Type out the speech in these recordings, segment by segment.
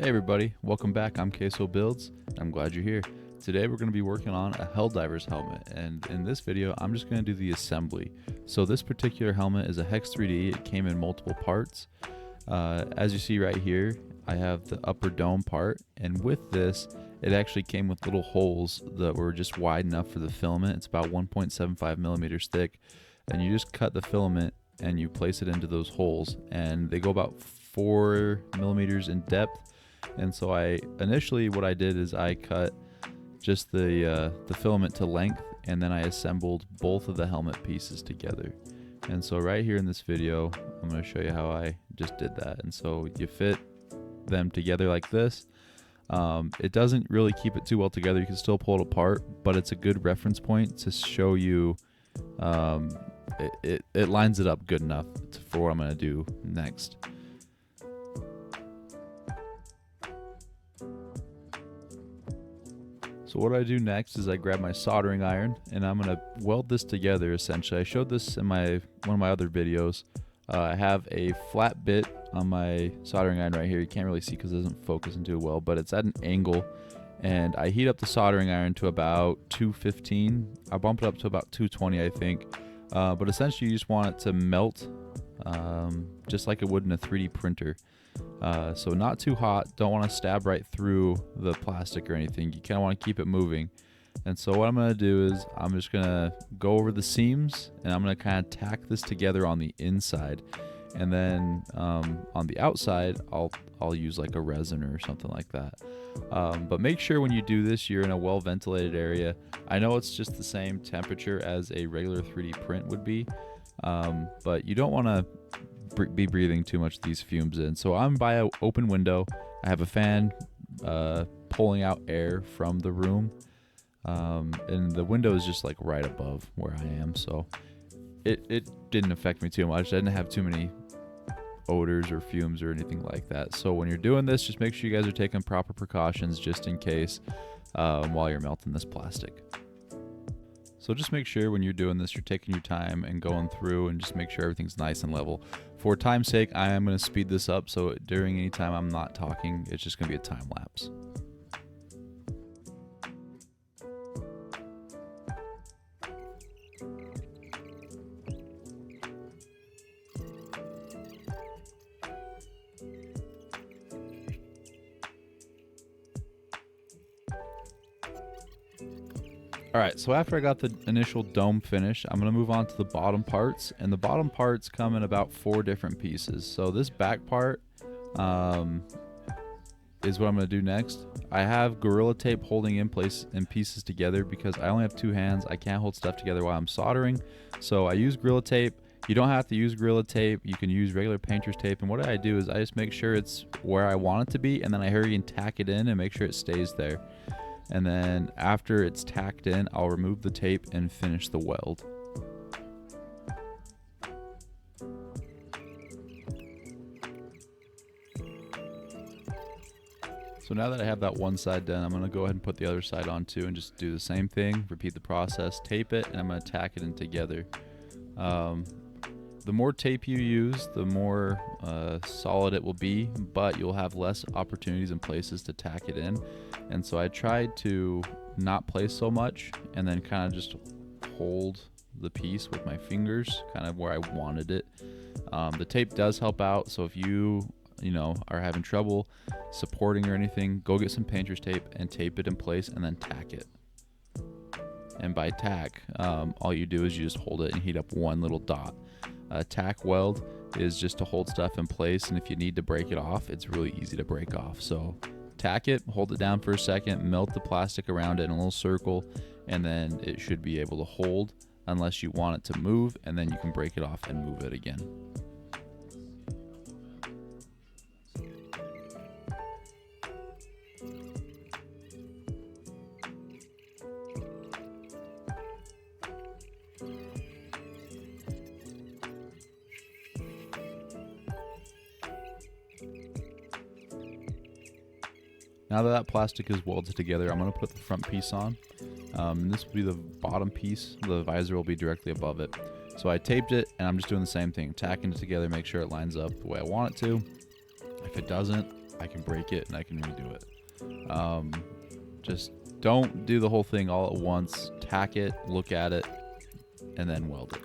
Hey everybody, welcome back. I'm Queso Builds. I'm glad you're here. Today we're going to be working on a Helldivers helmet, and in this video I'm just going to do the assembly. So this particular helmet is a Hex 3D. It came in multiple parts. As you see right here, I have the upper dome part, and with this it actually came with little holes that were just wide enough for the filament. It's about 1.75 millimeters thick, and you just cut the filament and you place it into those holes, and they go about 4 millimeters in depth. And so what I did is I cut just the filament to length, and then I assembled both of the helmet pieces together. And so right here in this video, I'm going to show you how I just did that. And so you fit them together like this. It doesn't really keep it too well together. You can still pull it apart, but it's a good reference point to show you. It lines it up good enough for what I'm going to do next. So what I do next is I grab my soldering iron and I'm going to weld this together essentially. I showed this in one of my other videos. I have a flat bit on my soldering iron right here. You can't really see because it doesn't focus into it well, but it's at an angle. And I heat up the soldering iron to about 215. I bump it up to about 220, I think. But essentially you just want it to melt just like it would in a 3D printer. So not too hot, don't want to stab right through the plastic or anything. You kind of want to keep it moving. And so what I'm going to do is I'm just going to go over the seams, and I'm going to kind of tack this together on the inside. And then on the outside, I'll use like a resin or something like that. But make sure when you do this, you're in a well ventilated area. I know it's just the same temperature as a regular 3D print would be, but you don't want to be breathing too much of these fumes in. So I'm by an open window. I have a fan pulling out air from the room, and the window is just like right above where I am, so it didn't affect me too much. I didn't have too many odors or fumes or anything like that. So when you're doing this, just make sure you guys are taking proper precautions just in case while you're melting this plastic. So just make sure when you're doing this, you're taking your time and going through and just make sure everything's nice and level. For time's sake, I am going to speed this up, so during any time I'm not talking, it's just going to be a time lapse. Alright, so after I got the initial dome finish, I'm going to move on to the bottom parts, and the bottom parts come in about 4 different pieces. So this back part is what I'm going to do next. I have Gorilla Tape holding in place in pieces together because I only have 2 hands. I can't hold stuff together while I'm soldering, so I use Gorilla Tape. You don't have to use Gorilla Tape. You can use regular painter's tape, and what I do is I just make sure it's where I want it to be, and then I hurry and tack it in and make sure it stays there. And then after it's tacked in, I'll remove the tape and finish the weld. So now that I have that one side done, I'm going to go ahead and put the other side on too and just do the same thing, repeat the process, tape it, and I'm going to tack it in together. The more tape you use, the more solid it will be, but you'll have less opportunities and places to tack it in. And so I tried to not place so much and then kind of just hold the piece with my fingers kind of where I wanted it. The tape does help out, so if you are having trouble supporting or anything, go get some painter's tape and tape it in place and then tack it. And by tack, all you do is you just hold it and heat up one little dot. Tack weld is just to hold stuff in place, and if you need to break it off, it's really easy to break off. So tack it, hold it down for a second, melt the plastic around it in a little circle, and then it should be able to hold unless you want it to move, and then you can break it off and move it again. Now that plastic is welded together, I'm going to put the front piece on. This will be the bottom piece. The visor will be directly above it. So I taped it, and I'm just doing the same thing, tacking it together, make sure it lines up the way I want it to. If it doesn't, I can break it and I can redo it. Just don't do the whole thing all at once. Tack it, look at it, and then weld it.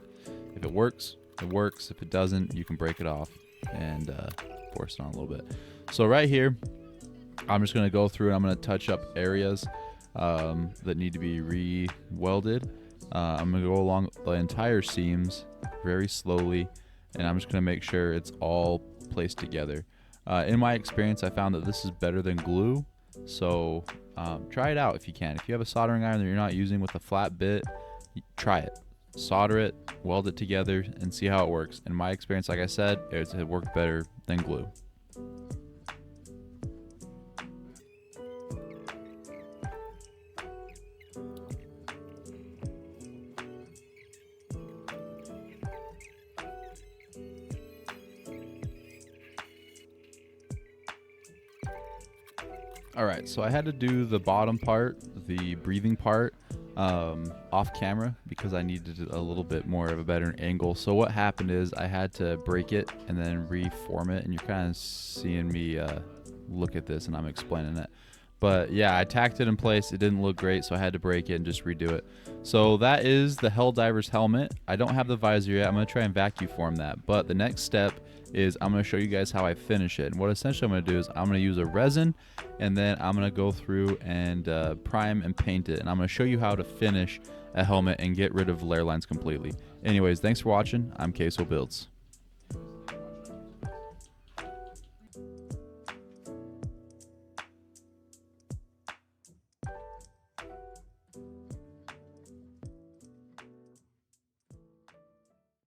If it works, it works. If it doesn't, you can break it off and force it on a little bit. So right here, I'm just going to go through and I'm going to touch up areas that need to be re-welded. I'm going to go along the entire seams very slowly, and I'm just going to make sure it's all placed together. In my experience, I found that this is better than glue, so try it out if you can. If you have a soldering iron that you're not using with a flat bit, try it. Solder it, weld it together, and see how it works. In my experience, like I said, it worked better than glue. All right, so I had to do the bottom part, the breathing part, off camera because I needed a little bit more of a better angle. So what happened is I had to break it and then reform it, and you're kind of seeing me look at this and I'm explaining it. But yeah, I tacked it in place. It didn't look great, so I had to break it and just redo it. So that is the Helldivers helmet. I don't have the visor yet. I'm going to try and vacuum form that. But the next step is I'm going to show you guys how I finish it. And what essentially I'm going to do is I'm going to use a resin, and then I'm going to go through and prime and paint it. And I'm going to show you how to finish a helmet and get rid of layer lines completely. Anyways, thanks for watching. I'm Queso Builds.